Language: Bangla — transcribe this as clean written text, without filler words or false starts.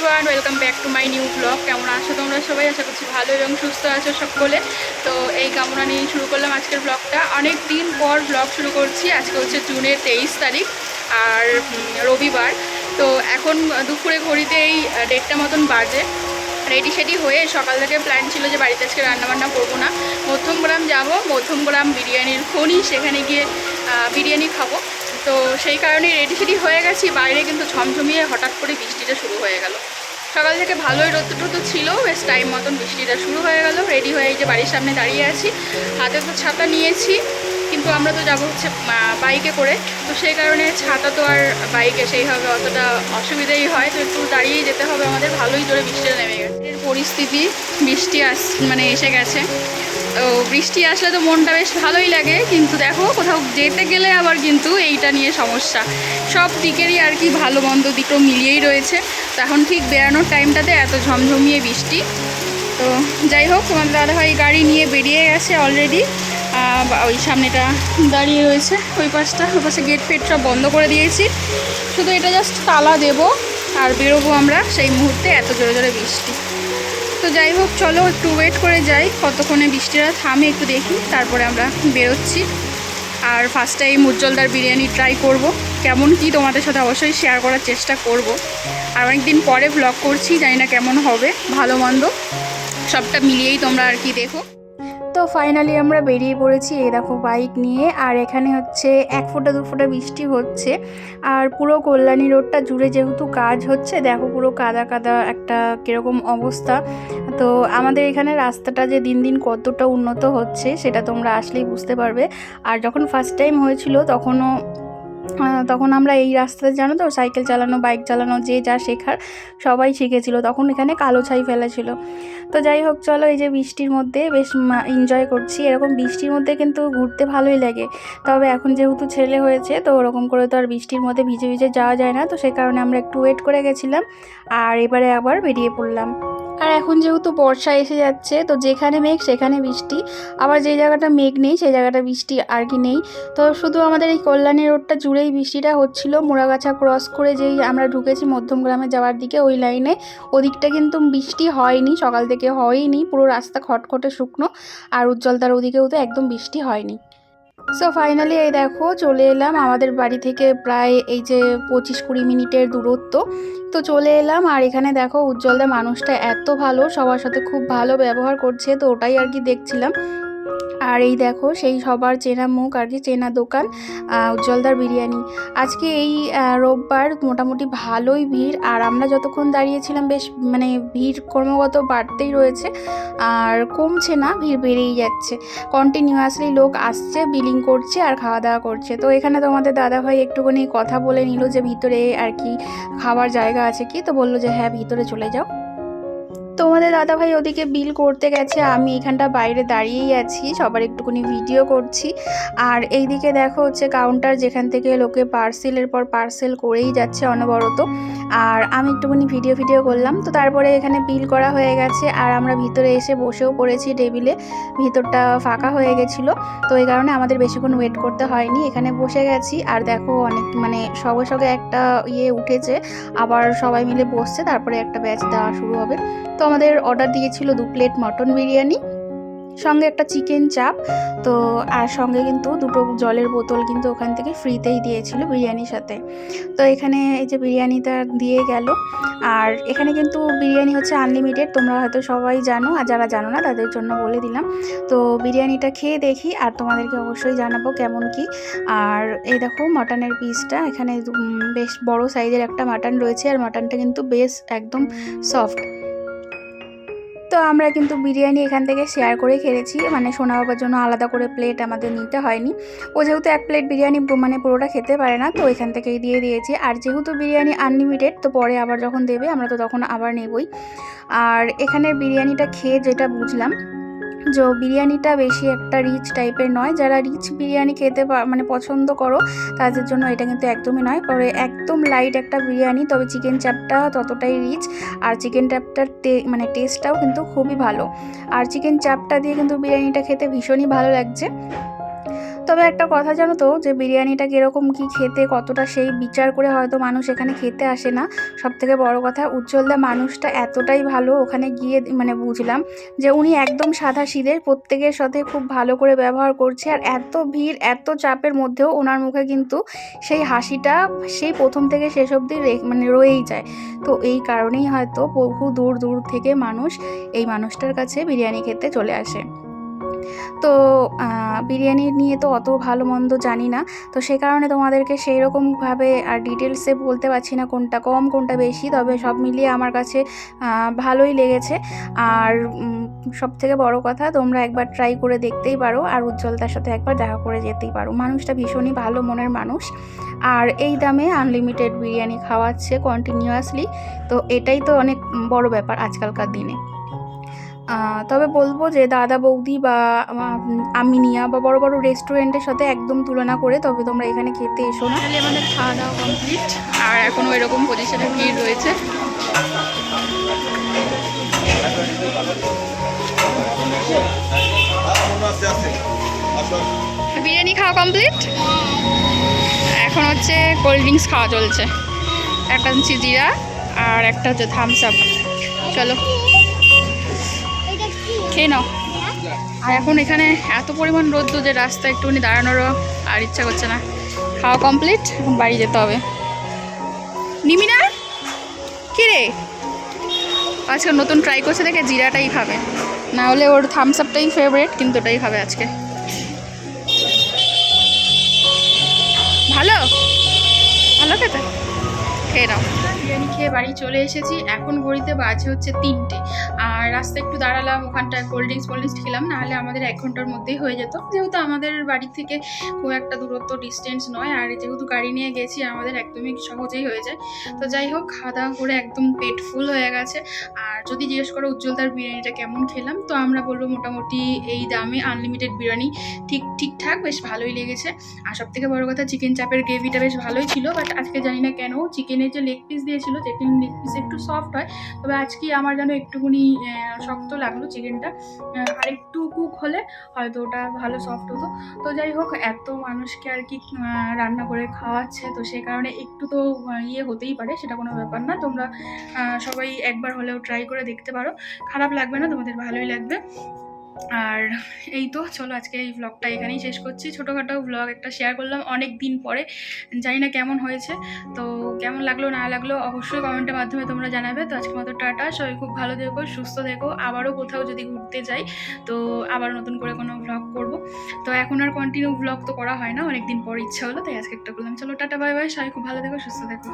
Everyone, welcome back to my new blog. কেমন আছো তোমরা সবাই? আশা করছি ভালো এবং সুস্থ আছো সকলে। তো এই কামনা নিয়ে শুরু করলাম আজকের ব্লগটা। অনেক দিন পর ব্লগ শুরু করছি। আজকে হচ্ছে জুনের 23 তারিখ আর রবিবার। তো এখন দুপুরে ঘড়িতে এই 1:30টা মতন বাজে। রেডি সেডি হয়ে সকাল থেকে প্ল্যান ছিল যে বাড়িতে আজকে রান্নাবান্না করবো না, মধ্যমগ্রাম যাব, মধ্যমগ্রাম বিরিয়ানির খনি, সেখানে গিয়ে বিরিয়ানি খাবো। তো সেই কারণে রেডি সেডি হয়ে গেছি। বাইরে কিন্তু ঝমঝমিয়ে হঠাৎ করে বৃষ্টিটা শুরু হয়ে গেল। সকাল থেকে ভালোই রোদ ছিল, বেশ টাইম মতন বৃষ্টিটা শুরু হয়ে গেল। রেডি হয়ে এই যে বাড়ির সামনে দাঁড়িয়ে আছি। হাতে তো ছাতা নিয়েছি, কিন্তু আমরা তো যাবো হচ্ছে বাইকে করে। তো সেই কারণে ছাতা তো আর বাইকে সেইভাবে অতটা অসুবিধাই হয়, তো একটু দাঁড়িয়েই যেতে হবে আমাদের। ভালোই জোরে বৃষ্টিটা নেমে গেছে। এর পরিস্থিতি, বৃষ্টি এসে গেছে। তো বৃষ্টি আসলে তো মনটা বেশ ভালোই লাগে, কিন্তু দেখো কোথাও যেতে গেলে আবার কিন্তু এইটা নিয়ে সমস্যা। সব দিকেরই আর কি ভালো মন্দ দিকও মিলিয়েই রয়েছে। তো এখন ঠিক বেরানোর টাইমটাতে এত ঝমঝমিয়ে বৃষ্টি। তো যাই হোক, তোমাদের দাদাভাই গাড়ি নিয়ে বেরিয়ে গেছে অলরেডি। ওই সামনেটা দাঁড়িয়ে রয়েছে, ওই পাশে গেট ফেট সব বন্ধ করে দিয়েছি। শুধু এটা জাস্ট তালা দেবো আর বেরোবো আমরা সেই মুহূর্তে। এত জোরে জোরে বৃষ্টি। তো যাই হোক, চলো একটু ওয়েট করে যাই কতক্ষণে বৃষ্টিটা থামে, একটু দেখি, তারপরে আমরা বেরোচ্ছি। আর ফার্স্ট টাইম উজ্জ্বলদার বিরিয়ানি ট্রাই করব, কেমন কি তোমাদের সাথে অবশ্যই শেয়ার করার চেষ্টা করব। আর অনেকদিন পরে ব্লগ করছি, জানি না কেমন হবে, ভালো মন্দ সবটা মিলিয়েই তোমরা আর কি দেখো। তো ফাইনালি আমরা বেরিয়ে পড়েছি, এই দেখো বাইক নিয়ে। আর এখানে হচ্ছে 1 ফোঁটা 2 ফোঁটা বৃষ্টি হচ্ছে। আর পুরো কল্যাণী রোডটা জুড়ে যেহেতু কাজ হচ্ছে, দেখো পুরো কাদা কাদা একটা কীরকম অবস্থা। তো আমাদের এখানে রাস্তাটা যে দিন দিন কতটা উন্নত হচ্ছে সেটা তোমরা আসলেই বুঝতে পারবে। আর যখন ফার্স্ট টাইম হয়েছিল তখন আমরা এই রাস্তাতে, জানো তো, সাইকেল চালানো, বাইক চালানো, যে যা শেখার সবাই শিখেছিল। তখন এখানে কালো ছাই ফেলা ছিল। তো যাই হোক, চলো এই যে বৃষ্টির মধ্যে বেশ এনজয় করছি। এরকম বৃষ্টির মধ্যে কিন্তু ঘুরতে ভালোই লাগে। তবে এখন যেহেতু ছেলে হয়েছে, তো ওরকম করে তো আর বৃষ্টির মধ্যে ভিজে ভিজে যাওয়া যায় না। তো সেই কারণে আমরা একটু ওয়েট করে গেছিলাম, আর এবারে আবার বেরিয়ে পড়লাম। আর এখন যেহেতু বর্ষা এসে যাচ্ছে, তো যেখানে মেঘ সেখানে বৃষ্টি, আবার যে জায়গাটা মেঘ নেই সেই জায়গাটা বৃষ্টি আর কি নেই। তো শুধু আমাদের এই কল্যাণী রোডটা জুড়েই বৃষ্টিটা হচ্ছিল। মোড়াগাছা ক্রস করে যেই আমরা ঢুকেছি মধ্যমগ্রামে যাওয়ার দিকে, ওই লাইনে ওদিকটা কিন্তু বৃষ্টি হয়নি, সকাল থেকে হয়নি, পুরো রাস্তা খটখটে শুকনো। আর উজ্জ্বলদার ওদিকেও তো একদম বৃষ্টি হয়নি। সো ফাইনালি এই দেখো চলে এলাম আমাদের বাড়ি থেকে প্রায় এই যে 25-20 মিনিটের দূরত্ব। তো চলে এলাম, আর এখানে দেখো উজ্জ্বলদা মানুষটা এত ভালো, সবার সাথে খুব ভালো ব্যবহার করছে। তো ওটাই আর কি দেখছিলাম। আর এই দেখো সেই সবার চেনা মুখ আর কি, চেনা দোকান, উজ্জ্বলদার বিরিয়ানি। আজকে এই রোববার মোটামুটি ভালোই ভিড়। আর আমরা যতক্ষণ দাঁড়িয়েছিলাম বেশ ভিড় ক্রমাগত বাড়তেই রয়েছে, আর কমছে না, ভিড় বেড়েই যাচ্ছে। কন্টিনিউয়াসলি লোক আসছে, বিলিং করছে আর খাওয়া দাওয়া করছে। তো এখানে তোমাদের দাদাভাই একটুখানি কথা বলে নিল যে ভিতরে আর কি খাবার জায়গা আছে কি, তো বললো যে হ্যাঁ ভিতরে চলে যাও। তোমাদের দাদাভাই ওদিকে বিল করতে গেছে, আমি এখানটা বাইরে দাঁড়িয়েই আছি, সবার একটুখানি ভিডিও করছি। আর এইদিকে দেখো হচ্ছে কাউন্টার, যেখান থেকে লোকে পার্সেলের পর পার্সেল করেই যাচ্ছে অনবরত। আর আমি একটুখানি ভিডিও করলাম। তো তারপরে এখানে বিল করা হয়ে গেছে, আর আমরা ভিতরে এসে বসেও পড়েছি টেবিলে। ভিতরটা ফাঁকা হয়ে গেছিলো, তো এই কারণে আমাদের বেশিক্ষণ ওয়েট করতে হয়নি, এখানে বসে গেছি। আর দেখো অনেক সঙ্গে সঙ্গে একটা উঠেছে, আবার সবাই মিলে বসছে, তারপরে একটা ব্যাচ দেওয়া শুরু হবে। তো আমাদের অর্ডার দিয়েছিল 2 প্লেট মটন বিরিয়ানি, সঙ্গে একটা চিকেন চাপ। তো আর সঙ্গে কিন্তু 2টো জলের বোতল কিন্তু ওখান থেকে ফ্রিতেই দিয়েছিল বিরিয়ানির সাথে। তো এখানে এই যে বিরিয়ানিটা দিয়ে গেল। আর এখানে কিন্তু বিরিয়ানি হচ্ছে আনলিমিটেড, তোমরা হয়তো সবাই জানো, আর যারা জানো না তাদের জন্য বলে দিলাম। তো বিরিয়ানিটা খেয়ে দেখি আর তোমাদেরকে অবশ্যই জানাবো কেমন কি। আর এই দেখো মাটনের পিসটা, এখানে বেশ বড় সাইজের একটা মাটন রয়েছে, আর মাটনটা কিন্তু বেশ একদম সফট। তো আমরা কিন্তু বিরিয়ানি এখান থেকে শেয়ার করে খেয়েছি, সোনা বাবার জন্য আলাদা করে প্লেট আমাদের নিতে হয়নি। ও যেহেতু 1 প্লেট বিরিয়ানি পুরোটা খেতে পারে না, তো এখান থেকেই দিয়ে দিয়েছি। আর যেহেতু বিরিয়ানি আনলিমিটেড, তো পরে আবার যখন দেবে আমরা তো তখন আবার নেবই। আর এখানের বিরিয়ানিটা খেয়ে যেটা বুঝলাম, যে বিরিয়ানিটা বেশি একটা রিচ টাইপের নয়। যারা রিচ বিরিয়ানি খেতে পছন্দ করো তাদের জন্য এটা কিন্তু একদমই নয়, পরে একদম লাইট একটা বিরিয়ানি। তবে চিকেন চাপটা ততটাই রিচ, আর চিকেন চাপটার টেস্টটাও কিন্তু খুবই ভালো। আর চিকেন চাপটা দিয়ে কিন্তু বিরিয়ানিটা খেতে ভীষণই ভালো লাগছে। তবে একটা কথা জানো তো, যে বিরিয়ানিটা কীরকম কী খেতে কতটা সেই বিচার করে হয়তো মানুষ এখানে খেতে আসে না। সবথেকে বড় কথা, উজ্জ্বলদা মানুষটা এতটাই ভালো, ওখানে গিয়ে মানে বুঝলাম যে উনি একদম সাধাসিধে, প্রত্যেকের সাথে খুব ভালো করে ব্যবহার করছে। আর এত ভিড় এত চাপের মধ্যেও ওনার মুখে কিন্তু সেই হাসিটা সেই প্রথম থেকে শেষ অবধি মানে রয়েই যায়। তো এই কারণেই হয়তো বহু দূর দূর থেকে মানুষ এই মানুষটার কাছে বিরিয়ানি খেতে চলে আসে। তো বিরিয়ানি নিয়ে তো অত ভালো মন্দ জানি না, তো সে কারণে তোমাদেরকে সেই রকমভাবে আর ডিটেলসে বলতে পারছি না কোনটা কম কোনটা বেশি। তবে সব মিলিয়ে আমার কাছে ভালোই লেগেছে। আর সবথেকে বড় কথা, তোমরা একবার ট্রাই করে দেখতেই পারো, আর উজ্জ্বলতার সাথে একবার দেখা করে যেতেই পারো। মানুষটা ভীষণই ভালো মনের মানুষ, আর এই দামে আনলিমিটেড বিরিয়ানি খাওয়াচ্ছে কন্টিনিউয়াসলি। তো এটাই তো অনেক বড় ব্যাপার আজকালকার দিনে। তবে বলবো যে দাদা বৌদি বা আমিনিয়া বা বড় বড় রেস্টুরেন্টের সাথে একদম তুলনা করে তবে তোমরা এখানে খেতে এসো না। তাহলে আমাদের খাওয়া দাওয়া কমপ্লিট, আর এখনও এরকম পজিশনে ভিড় রয়েছে। বিরিয়ানি খাওয়া কমপ্লিট, এখন হচ্ছে কোল্ড ড্রিঙ্কস খাওয়া চলছে। একটা হচ্ছে জিরা আর একটা হচ্ছে থামস আপ। চলো খেয়ে নাও। আর এখন এখানে এত পরিমাণ রোদ্দুর যে রাস্তায় একটুখানি দাঁড়ানোরও আর ইচ্ছা করছে না। খাওয়া কমপ্লিট, এখন বাড়ি যেতে হবে। নিবি না কি রে? আজকে নতুন ট্রাই করছে দেখে জিরাটাই খাবে, না হলে ওর থামস আপটাই ফেভারিট, কিন্তু ওটাই খাবে আজকে। ভালো ভালো খেতে, খেয়ে নাও। বিরিয়ানি খেয়ে বাড়ি চলে এসেছি, এখন ঘড়িতে বাজে হচ্ছে 3টে। আর রাস্তায় একটু দাঁড়ালাম, ওখানটায় কোল্ড ড্রিঙ্কস খেলাম, নাহলে আমাদের 1 ঘন্টার মধ্যেই হয়ে যেত। যেহেতু আমাদের বাড়ি থেকে খুব একটা দূরত্ব ডিস্টেন্স নয়, আর যেহেতু গাড়ি নিয়ে গেছি আমাদের একদমই সহজেই হয়ে যায়। তো যাই হোক, খাওয়া দাওয়া করে একদম পেট ফুল হয়ে গেছে। আর যদি জিজ্ঞেস করো উজ্জ্বলদার বিরিয়ানিটা কেমন খেলাম, তো আমরা বলবো মোটামুটি এই দামে আনলিমিটেড বিরিয়ানি ঠিকঠাক বেশ ভালোই লেগেছে। আর সবথেকে বড় কথা, চিকেন চাপের গ্রেভিটা বেশ ভালোই ছিল। বাট আজকে জানি না কেন চিকেনের যে লেগ পিস দিয়েছিল, চিকেন লেগ পিস একটু সফট হয়, তবে আজকে আমার যেন একটুখানি শক্ত লাগলো চিকেনটা। আর একটু কুক হলে হয়তো ওটা ভালো সফট হতো। তো যাই হোক, এত মানুষকে আর কি রান্না করে খাওয়াচ্ছে, তো সেই কারণে একটু তো হতেই পারে, সেটা কোনো ব্যাপার না। তোমরা সবাই একবার হলেও ট্রাই করে দেখতে পারো, খারাপ লাগবে না, তোমাদের ভালোই লাগবে। আর এই তো চলো, আজকে এই ব্লগটা এখানেই শেষ করছি। ছোটোখাটো ব্লগ একটা শেয়ার করলাম অনেক দিন পরে, জানি না কেমন হয়েছে। তো কেমন লাগলো না লাগলো অবশ্যই কমেন্টের মাধ্যমে তোমরা জানাবে। তো আজকে মতো টাটা, সবাই খুব ভালো থেকো, সুস্থ থেকো। আবারও কোথাও যদি ঘুরতে যাই তো আবার নতুন করে কোনো ব্লগ করব। তো এখন আর কন্টিনিউ ব্লগ তো করা হয় না, অনেক দিন পর ইচ্ছা হলো, তাই আজকে একটা করলাম। চলো টাটা, বাই বাই, সবাই খুব ভালো থেকো, সুস্থ থেকো।